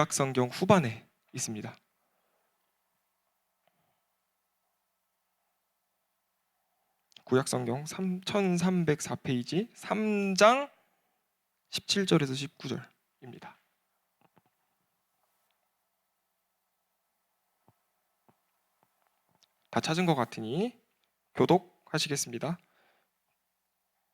구약성경 후반에 있습니다. 구약성경 1304페이지 3장 17절에서 19절입니다. 다 찾은 것 같으니 교독하시겠습니다.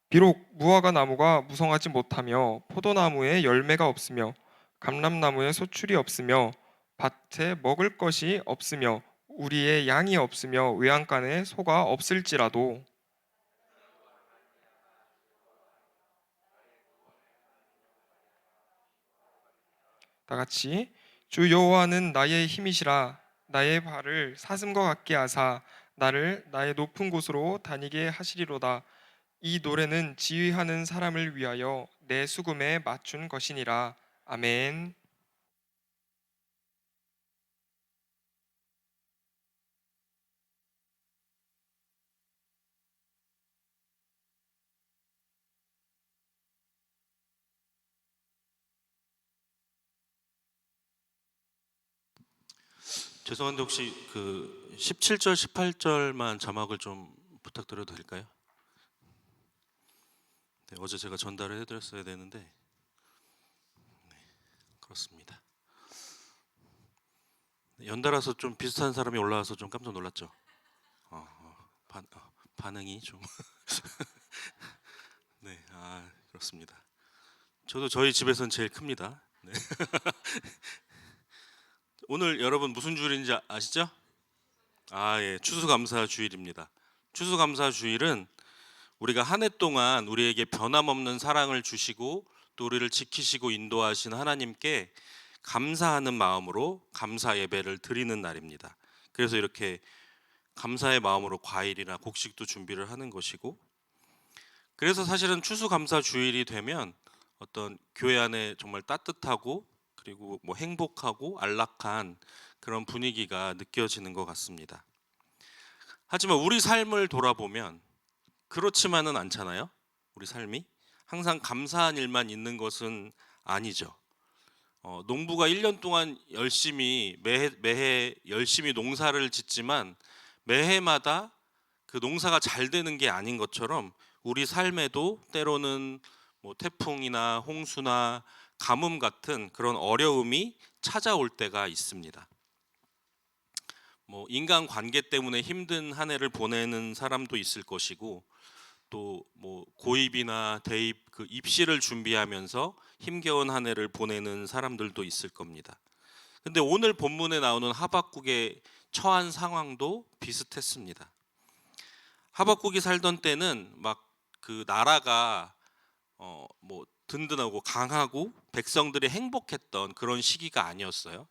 비록 무화과 나무가 무성하지 못하며 포도나무에 열매가 없으며 감람나무에 소출이 없으며 밭에 먹을 것이 없으며 우리의 양이 없으며 외양간에 소가 없을지라도 다 같이 주 여호와는 나의 힘이시라 나의 발을 사슴과 같게 하사 나를 나의 높은 곳으로 다니게 하시리로다. 이 노래는 지휘하는 사람을 위하여 내 수금에 맞춘 것이니라. 아멘. 죄송한데 혹시 그 17절, 18절만 자막을 좀 부탁드려도 될까요? 네, 어제 제가 전달을 해드렸어야 되는데 네, 그렇습니다. 연달아서 좀 비슷한 사람이 올라와서 좀 깜짝 놀랐죠. 반응이 좀 네, 그렇습니다. 저도 저희 집에서는 제일 큽니다. 네. 오늘 여러분 무슨 주일인지 아시죠? 예, 추수감사주일입니다. 추수감사주일은 우리가 한 해 동안 우리에게 변함없는 사랑을 주시고 또 우리를 지키시고 인도하신 하나님께 감사하는 마음으로 감사 예배를 드리는 날입니다. 그래서 이렇게 감사의 마음으로 과일이나 곡식도 준비를 하는 것이고, 그래서 사실은 추수감사주일이 되면 어떤 교회 안에 정말 따뜻하고 그리고 뭐 행복하고 안락한 그런 분위기가 느껴지는 것 같습니다. 하지만 우리 삶을 돌아보면 그렇지만은 않잖아요. 우리 삶이 항상 감사한 일만 있는 것은 아니죠. 농부가 1년 동안 열심히 매해 열심히 농사를 짓지만 매해마다 그 농사가 잘 되는 게 아닌 것처럼 우리 삶에도 때로는 뭐 태풍이나 홍수나 가뭄 같은 그런 어려움이 찾아올 때가 있습니다. 뭐 인간 관계 때문에 힘든 한 해를 보내는 사람도 있을 것이고, 또 뭐 고입이나 대입 그 입시를 준비하면서 힘겨운 한 해를 보내는 사람들도 있을 겁니다. 근데 오늘 본문에 나오는 하박국의 처한 상황도 비슷했습니다. 하박국이 살던 때는 막 그 나라가 뭐 든든하고 강하고 백성들이 행복했던 그런 시기가 아니었어요.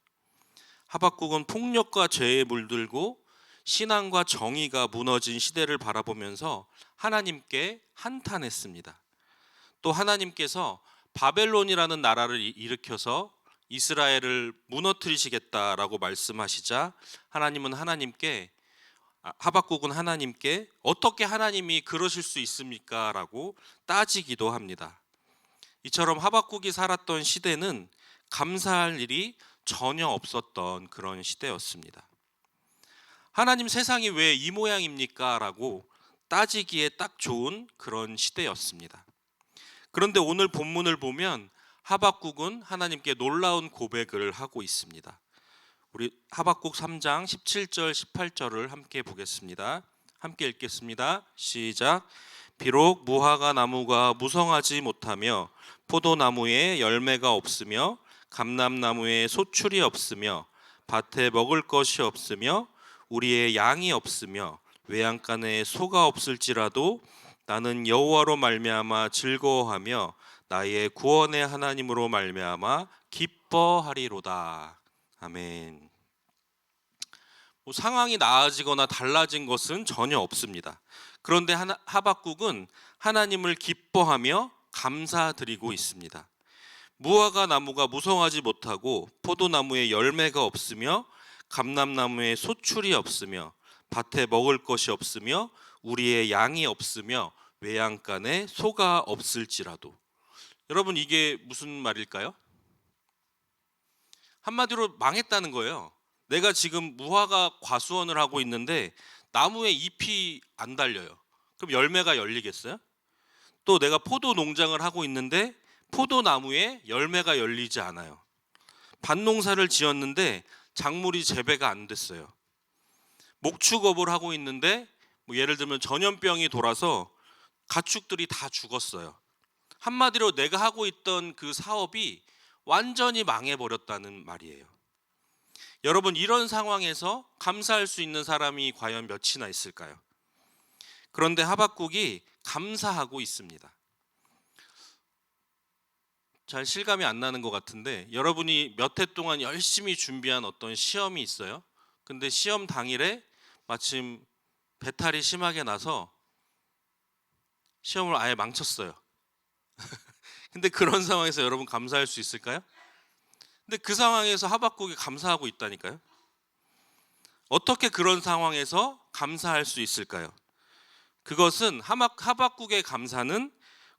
하박국은 폭력과 죄에 물들고 신앙과 정의가 무너진 시대를 바라보면서 하나님께 한탄했습니다. 또 하나님께서 바벨론이라는 나라를 일으켜서 이스라엘을 무너뜨리시겠다라고 말씀하시자 하박국은 하나님께 어떻게 하나님이 그러실 수 있습니까? 라고 따지기도 합니다. 이처럼 하박국이 살았던 시대는 감사할 일이 전혀 없었던 그런 시대였습니다. 하나님, 세상이 왜 이 모양입니까? 라고 따지기에 딱 좋은 그런 시대였습니다. 그런데 오늘 본문을 보면 하박국은 하나님께 놀라운 고백을 하고 있습니다. 우리 하박국 3장 17절 18절을 함께 보겠습니다. 함께 읽겠습니다. 시작. 비록 무화과 나무가 무성하지 못하며 포도나무에 열매가 없으며 감람나무에 소출이 없으며 밭에 먹을 것이 없으며 우리의 양이 없으며 외양간에 소가 없을지라도 나는 여호와로 말미암아 즐거워하며 나의 구원의 하나님으로 말미암아 기뻐하리로다. 아멘. 상황이 나아지거나 달라진 것은 전혀 없습니다. 그런데 하박국은 하나님을 기뻐하며 감사드리고 있습니다. 무화과 나무가 무성하지 못하고 포도나무에 열매가 없으며 감람나무에 소출이 없으며 밭에 먹을 것이 없으며 우리의 양이 없으며 외양간에 소가 없을지라도. 여러분, 이게 무슨 말일까요? 한마디로 망했다는 거예요. 내가 지금 무화과 과수원을 하고 있는데 나무에 잎이 안 달려요. 그럼 열매가 열리겠어요? 또 내가 포도 농장을 하고 있는데 포도나무에 열매가 열리지 않아요. 밭농사를 지었는데 작물이 재배가 안 됐어요. 목축업을 하고 있는데 뭐 예를 들면 전염병이 돌아서 가축들이 다 죽었어요. 한마디로 내가 하고 있던 그 사업이 완전히 망해버렸다는 말이에요. 여러분, 이런 상황에서 감사할 수 있는 사람이 과연 몇이나 있을까요? 그런데 하박국이 감사하고 있습니다. 잘 실감이 안 나는 것 같은데, 여러분이 몇 해 동안 열심히 준비한 어떤 시험이 있어요. 근데 시험 당일에 마침 배탈이 심하게 나서 시험을 아예 망쳤어요. 근데 그런 상황에서 여러분 감사할 수 있을까요? 근데 그 상황에서 하박국이 감사하고 있다니까요. 어떻게 그런 상황에서 감사할 수 있을까요? 그것은 하박국의 감사는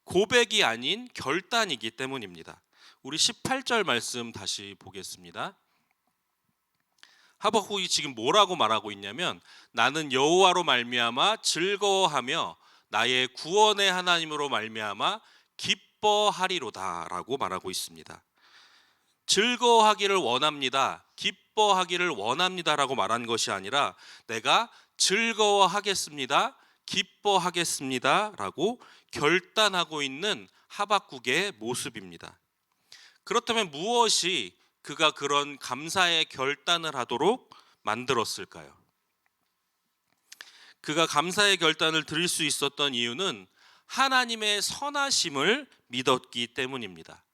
고백이 아닌 결단이기 때문입니다. 우리 18절 말씀 다시 보겠습니다. 하박국이 지금 뭐라고 말하고 있냐면, 나는 여호와로 말미암아 즐거워하며 나의 구원의 하나님으로 말미암아 기뻐하리로다라고 말하고 있습니다. 즐거워하기를 원합니다, 기뻐하기를 원합니다라고 말한 것이 아니라 내가 즐거워하겠습니다, 기뻐하겠습니다라고 결단하고 있는 하박국의 모습입니다. 그렇다면 무엇이 그가 그런 감사의 결단을 하도록 만들었을까요? 그가 감사의 결단을 드릴 수 있었던 이유는 하나님의 선하심을 믿었기 때문입니다.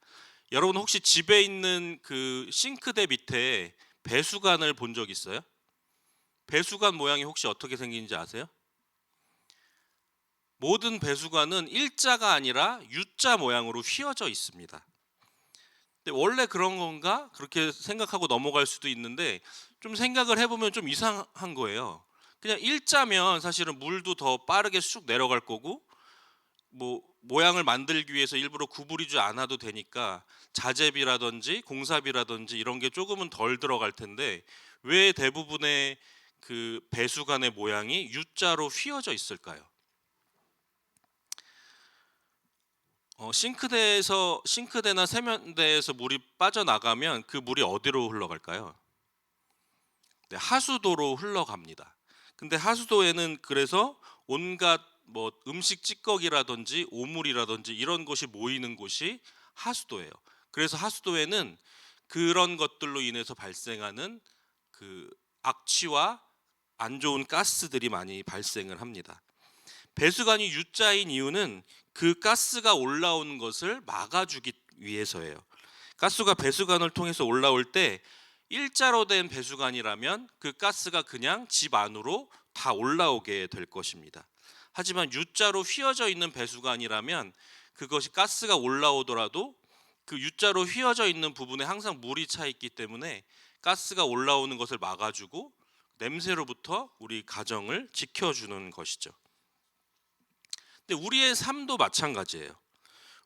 여러분, 혹시 집에 있는 그 싱크대 밑에 배수관을 본 적 있어요? 배수관 모양이 혹시 어떻게 생긴지 아세요? 모든 배수관은 일자가 아니라 U자 모양으로 휘어져 있습니다. 근데 원래 그런 건가? 그렇게 생각하고 넘어갈 수도 있는데, 좀 생각을 해보면 좀 이상한 거예요. 그냥 일자면 사실은 물도 더 빠르게 쑥 내려갈 거고, 뭐 모양을 만들기 위해서 일부러 구부리지 않아도 되니까 자재비라든지 공사비라든지 이런 게 조금은 덜 들어갈 텐데, 왜 대부분의 그 배수관의 모양이 U자로 휘어져 있을까요? 싱크대나 세면대에서 물이 빠져나가면 그 물이 어디로 흘러갈까요? 네, 하수도로 흘러갑니다. 근데 하수도에는 그래서 온갖 뭐 음식 찌꺼기라든지 오물이라든지 이런 것이 모이는 곳이 하수도예요. 그래서 하수도에는 그런 것들로 인해서 발생하는 그 악취와 안 좋은 가스들이 많이 발생을 합니다. 배수관이 U자인 이유는 그 가스가 올라오는 것을 막아주기 위해서예요. 가스가 배수관을 통해서 올라올 때 일자로 된 배수관이라면 그 가스가 그냥 집 안으로 다 올라오게 될 것입니다. 하지만 U자로 휘어져 있는 배수관이라면 그것이 가스가 올라오더라도 그 U자로 휘어져 있는 부분에 항상 물이 차 있기 때문에 가스가 올라오는 것을 막아주고 냄새로부터 우리 가정을 지켜주는 것이죠. 근데 우리의 삶도 마찬가지예요.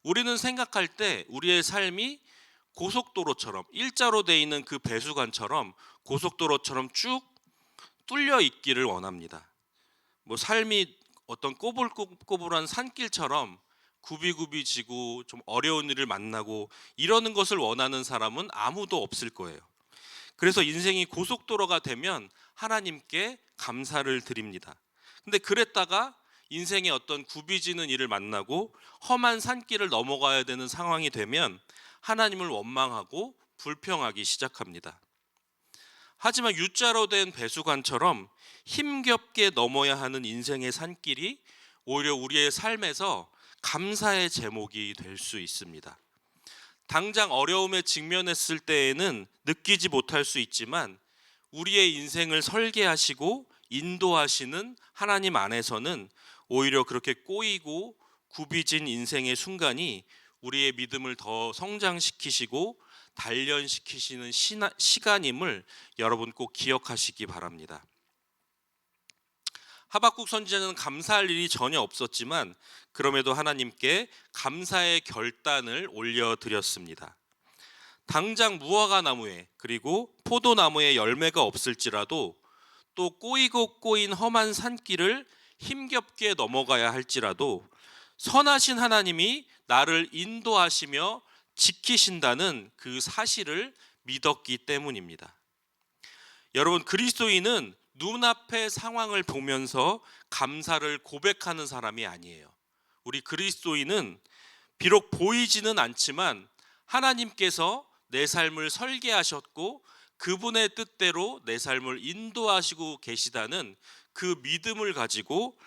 우리는 생각할 때 우리의 삶이 고속도로처럼 일자로 돼 있는 그 배수관처럼 고속도로처럼 쭉 뚫려 있기를 원합니다. 뭐 삶이 어떤 꼬불꼬불한 산길처럼 굽이굽이지고 좀 어려운 일을 만나고 이러는 것을 원하는 사람은 아무도 없을 거예요. 그래서 인생이 고속도로가 되면 하나님께 감사를 드립니다. 근데 그랬다가 인생의 어떤 굽이지는 일을 만나고 험한 산길을 넘어가야 되는 상황이 되면 하나님을 원망하고 불평하기 시작합니다. 하지만 U자로 된 배수관처럼 힘겹게 넘어야 하는 인생의 산길이 오히려 우리의 삶에서 감사의 제목이 될 수 있습니다. 당장 어려움에 직면했을 때에는 느끼지 못할 수 있지만 우리의 인생을 설계하시고 인도하시는 하나님 안에서는 오히려 그렇게 꼬이고 굽이진 인생의 순간이 우리의 믿음을 더 성장시키시고 단련시키시는 시간임을 여러분 꼭 기억하시기 바랍니다. 하박국 선지자는 감사할 일이 전혀 없었지만 그럼에도 하나님께 감사의 결단을 올려드렸습니다. 당장 무화과 나무에 그리고 포도나무에 열매가 없을지라도 또 꼬이고 꼬인 험한 산길을 힘겹게 넘어가야 할지라도 선하신 하나님이 나를 인도하시며 지키신다는 그 사실을 믿었기 때문입니다. 여러분, 그리스도인은 눈앞의 상황을 보면서 감사를 고백하는 사람이 아니에요. 우리 그리스도인은 비록 보이지는 않지만 하나님께서 내 삶을 설계하셨고 그분의 뜻대로 내 삶을 인도하시고 계시다는 그 믿음을 가지고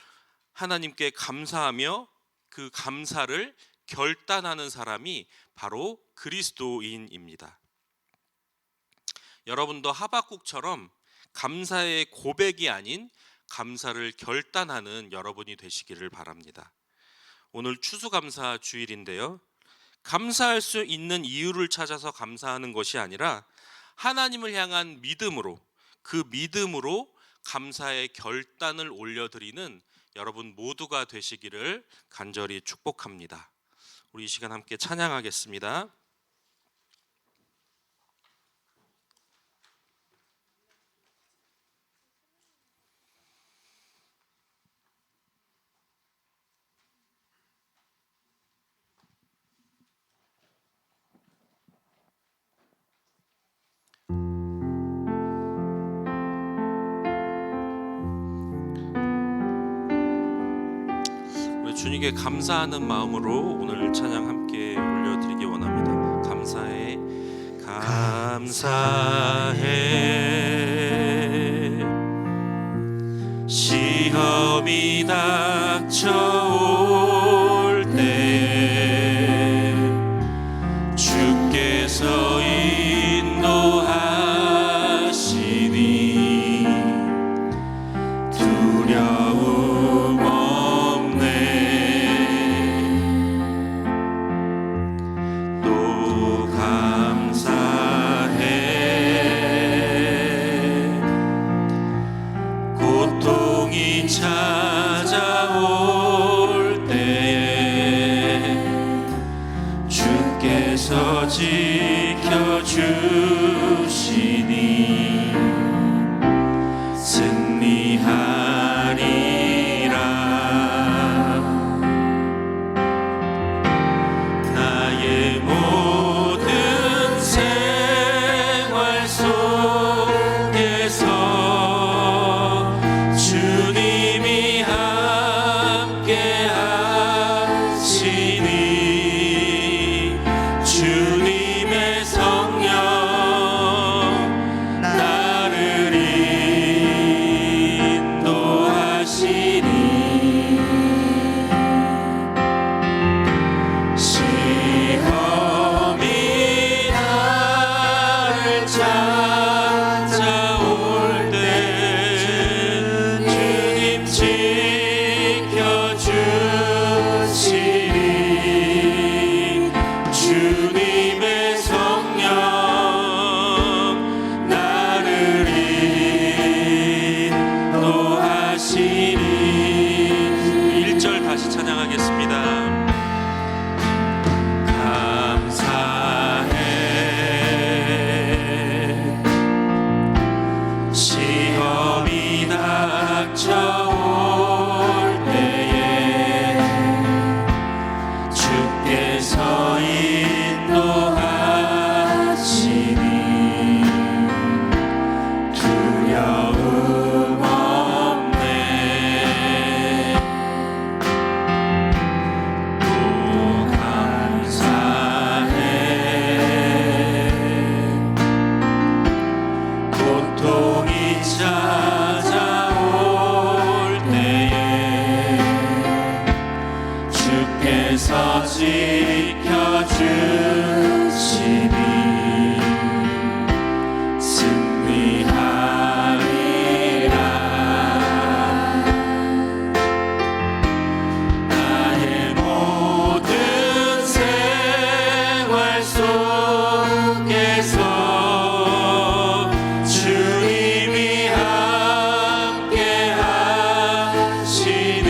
하나님께 감사하며 그 감사를 결단하는 사람이 바로 그리스도인입니다. 여러분도 하박국처럼 감사의 고백이 아닌 감사를 결단하는 여러분이 되시기를 바랍니다. 오늘 추수감사 주일인데요. 감사할 수 있는 이유를 찾아서 감사하는 것이 아니라 하나님을 향한 믿음으로, 그 믿음으로 감사의 결단을 올려드리는 여러분 모두가 되시기를 간절히 축복합니다. 우리 이 시간 함께 찬양하겠습니다. 주님께 감사하는 마음으로 오늘 찬양 함께 올려드리기 원합니다. 감사해 시험이 닥쳐올 때 주께서 인도하시니 두려움 또 감사해 고통이 찾아올 때에 주께서 지켜주시니 승리하리라. 나의 모든 생활 속에서 주님이 함께 하시니 주님의 성령 나를 인도하시니 시험이 나를 찾아올 때 주님 지켜주시니 주님의 성령 나를 인도하시니. 1절 다시 찬양하겠습니다. 감사해 시험이 닥쳐올 때에 주께서 인도하시니 두려움 없네. 또 감사해 고통이 찾아올 때에 주께서 지켜주시니 승리하리라. 나의 모든 생활 속에서 주님이 함께 하시니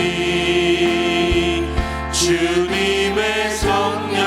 주님의 성령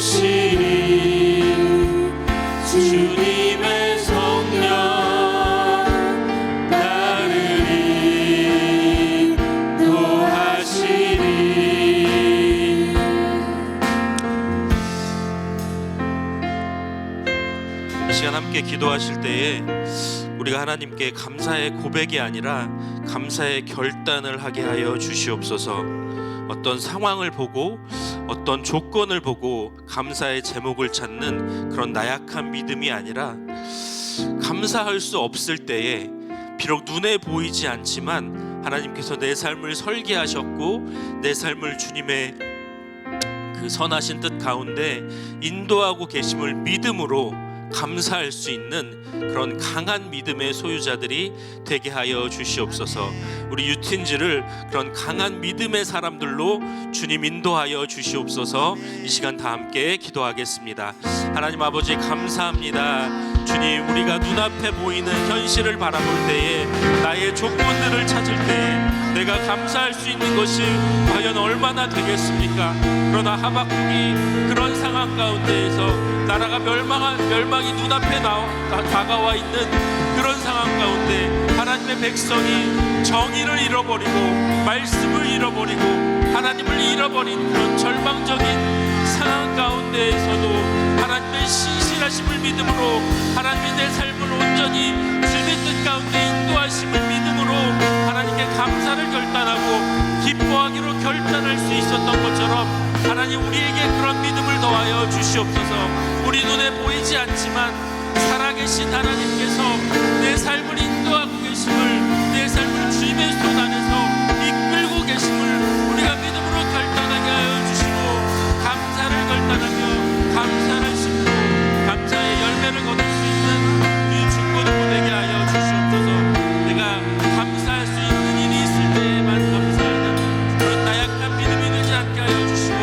주시니 주님의 성령 나를 인도하시니. 이 시간 함께 기도하실 때에 우리가 하나님께 감사의 고백이 아니라 감사의 결단을 하게 하여 주시옵소서. 어떤 상황을 보고 어떤 조건을 보고 감사의 제목을 찾는 그런 나약한 믿음이 아니라 감사할 수 없을 때에 비록 눈에 보이지 않지만 하나님께서 내 삶을 설계하셨고 내 삶을 주님의 그 선하신 뜻 가운데 인도하고 계심을 믿음으로 감사할 수 있는 그런 강한 믿음의 소유자들이 되게 하여 주시옵소서. 우리 유틴즈를 그런 강한 믿음의 사람들로 주님 인도하여 주시옵소서. 이 시간 다 함께 기도하겠습니다. 하나님 아버지 감사합니다. 주님, 우리가 눈앞에 보이는 현실을 바라볼 때에 나의 조건들을 찾을 때에 내가 감사할 수 있는 것이 과연 얼마나 되겠습니까? 그러나 하박국이 그런 상황 가운데에서 나라가 멸망이 눈앞에 다가와 있는 그런 상황 가운데 하나님의 백성이 정의를 잃어버리고 말씀을 잃어버리고 하나님을 잃어버린 그런 절망적인 상황 가운데에서도 하나님의 신실하심을 믿음으로 하나님의 내 삶을 온전히 주님의 뜻 가운데 인도하심을 믿음으로 하나님께 감사를 결단하고 기뻐하기로 결단할 수 있었던 것처럼 하나님 우리에게 그런 믿음을 더하여 주시옵소서. 우리 눈에 보이지 않지만 살아계신 하나님께서 내 삶을 인도하고 계심을, 내 삶을 주님의 손 안에서 이끌고 계심을 우리가 믿음으로 결단하게 하여 주시고 감사를 결단하며 감사를 심고 감사의 열매를 거둘 수 있는 우리 중고등부 되게 하여 주시옵소서. 내가 감사할 수 있는 일이 있을 때에만 감사하는 그런 나약한 믿음이 되지 않게 하여 주시고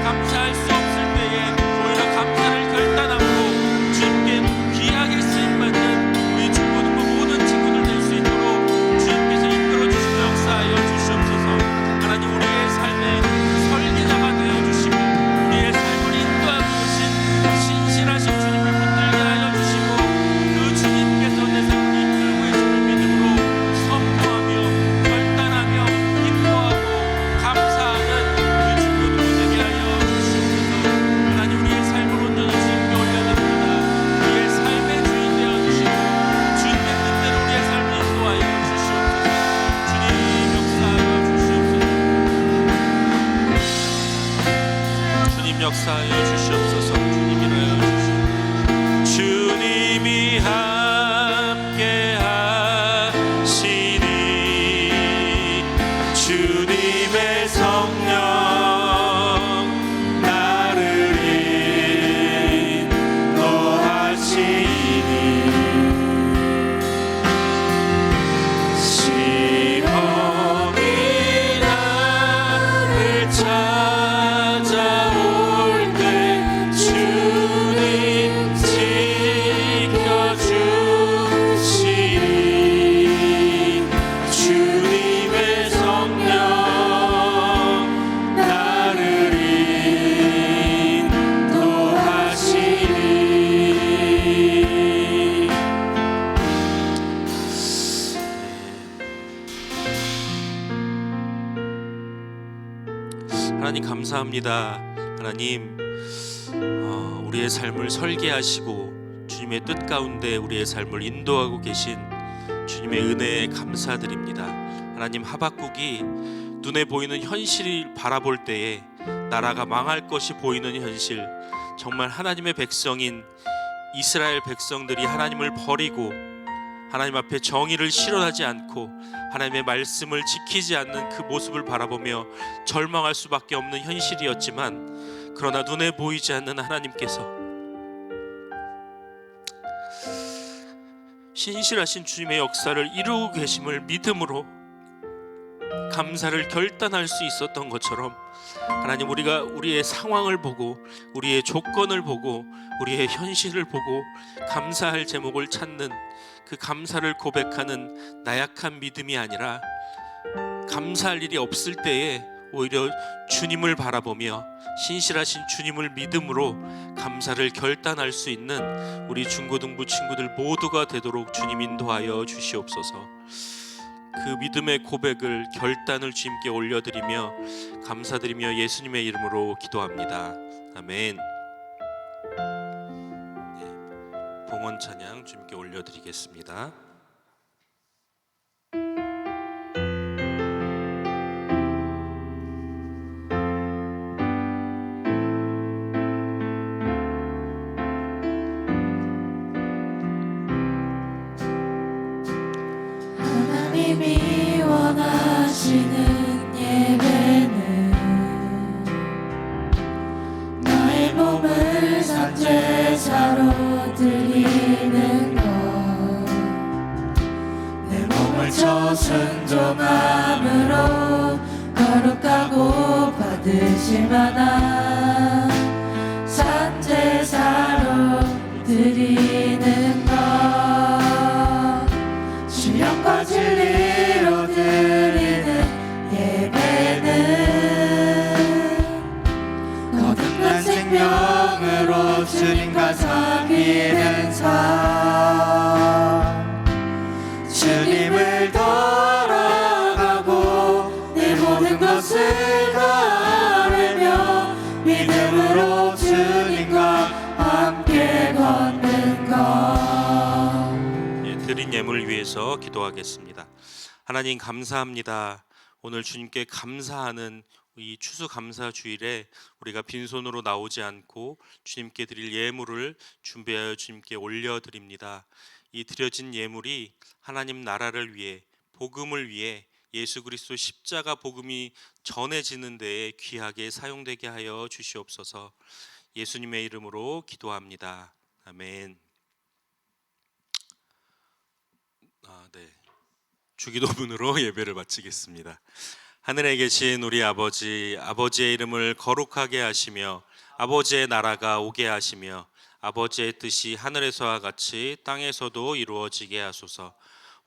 감사할 수 없을 때에 오히려 감사를 결단하고 주님께 귀하게 쓰임받는 우리 중고등부 모든 친구들 될 수 있도록 주님께서 이끌어 주시고 역사하여 주시옵소서. 하나님 우리의 삶의 설계자가 되어 주시고 우리의 삶을 인도하고 계신 신실하신 주님을 붙들게 하여 주시고 그 주님께서 내 삶을 이끌고 계심을 믿음으로 선포하며 결단하며 기뻐하고 감사하는 우리 중고등부 되게 하여 주시옵소서. 하나님 우리의 삶을 온전히 주님께 올려드립니다. 우리의 삶의 주인 되어 주시고 주님의 뜻대로 우리의 삶을 인도하여 주시옵소서. 주님 역사하여 주시옵소서. 주님 역사하여 주시옵소서. 주님 일하여 주시옵소서. 주님이 함께 하시니 주님의 성령 나를 인도하시니 시험이 나를 찾아올 때 주님 지켜주시니 주님의 성령 나를 인도하시니. 하나님 감사합니다. 하나님 우리의 삶을 설계하시고 주님의 뜻 가운데 우리의 삶을 인도하고 계신 주님의 은혜에 감사드립니다. 하나님 하박국이 눈에 보이는 현실을 바라볼 때에 나라가 망할 것이 보이는 현실, 정말 하나님의 백성인 이스라엘 백성들이 하나님을 버리고 하나님 앞에 정의를 실현하지 않고 하나님의 말씀을 지키지 않는 그 모습을 바라보며 절망할 수밖에 없는 현실이었지만 그러나 눈에 보이지 않는 하나님께서 신실하신 주님의 역사를 이루고 계심을 믿음으로 감사를 결단할 수 있었던 것처럼 하나님 우리가 우리의 상황을 보고 우리의 조건을 보고 우리의 현실을 보고 감사할 제목을 찾는 그 감사를 고백하는 나약한 믿음이 아니라 감사할 일이 없을 때에 오히려 주님을 바라보며 신실하신 주님을 믿음으로 감사를 결단할 수 있는 우리 중고등부 친구들 모두가 되도록 주님 인도하여 주시옵소서. 그 믿음의 고백을 결단을 주님께 올려드리며 감사드리며 예수님의 이름으로 기도합니다. 아멘. 네, 봉헌 찬양 주님께 올려드리겠습니다. 하나님이 원하시는 예배는 나의 몸을 산제사로 드리는 것, 내 몸을 저 순종함으로 거룩하고 받으실 만한 산제사로 드리는 것, 신령과 진리로 드리는 예배는 거듭난 생명으로 주님과 사귀는 삶, 주님을 따라가고 내 모든 것을 다하며 믿음으로 주님과 함께 걷는 것. 드린 예물을 위해서 기도하겠습니다. 하나님 감사합니다. 오늘 주님께 감사하는 이 추수감사 주일에 우리가 빈손으로 나오지 않고 주님께 드릴 예물을 준비하여 주님께 올려드립니다. 이 드려진 예물이 하나님 나라를 위해, 복음을 위해, 예수 그리스도 십자가 복음이 전해지는 데에 귀하게 사용되게 하여 주시옵소서. 예수님의 이름으로 기도합니다. 아멘. 네. 주기도문으로 예배를 마치겠습니다. 하늘에 계신 우리 아버지, 아버지의 이름을 거룩하게 하시며 아버지의 나라가 오게 하시며 아버지의 뜻이 하늘에서와 같이 땅에서도 이루어지게 하소서.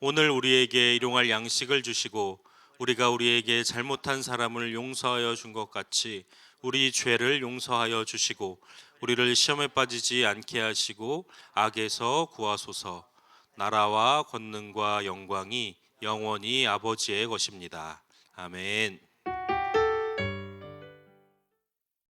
오늘 우리에게 일용할 양식을 주시고 우리가 우리에게 잘못한 사람을 용서하여 준 것 같이 우리 죄를 용서하여 주시고 우리를 시험에 빠지지 않게 하시고 악에서 구하소서. 나라와 권능과 영광이 영원히 아버지의 것입니다. 아멘.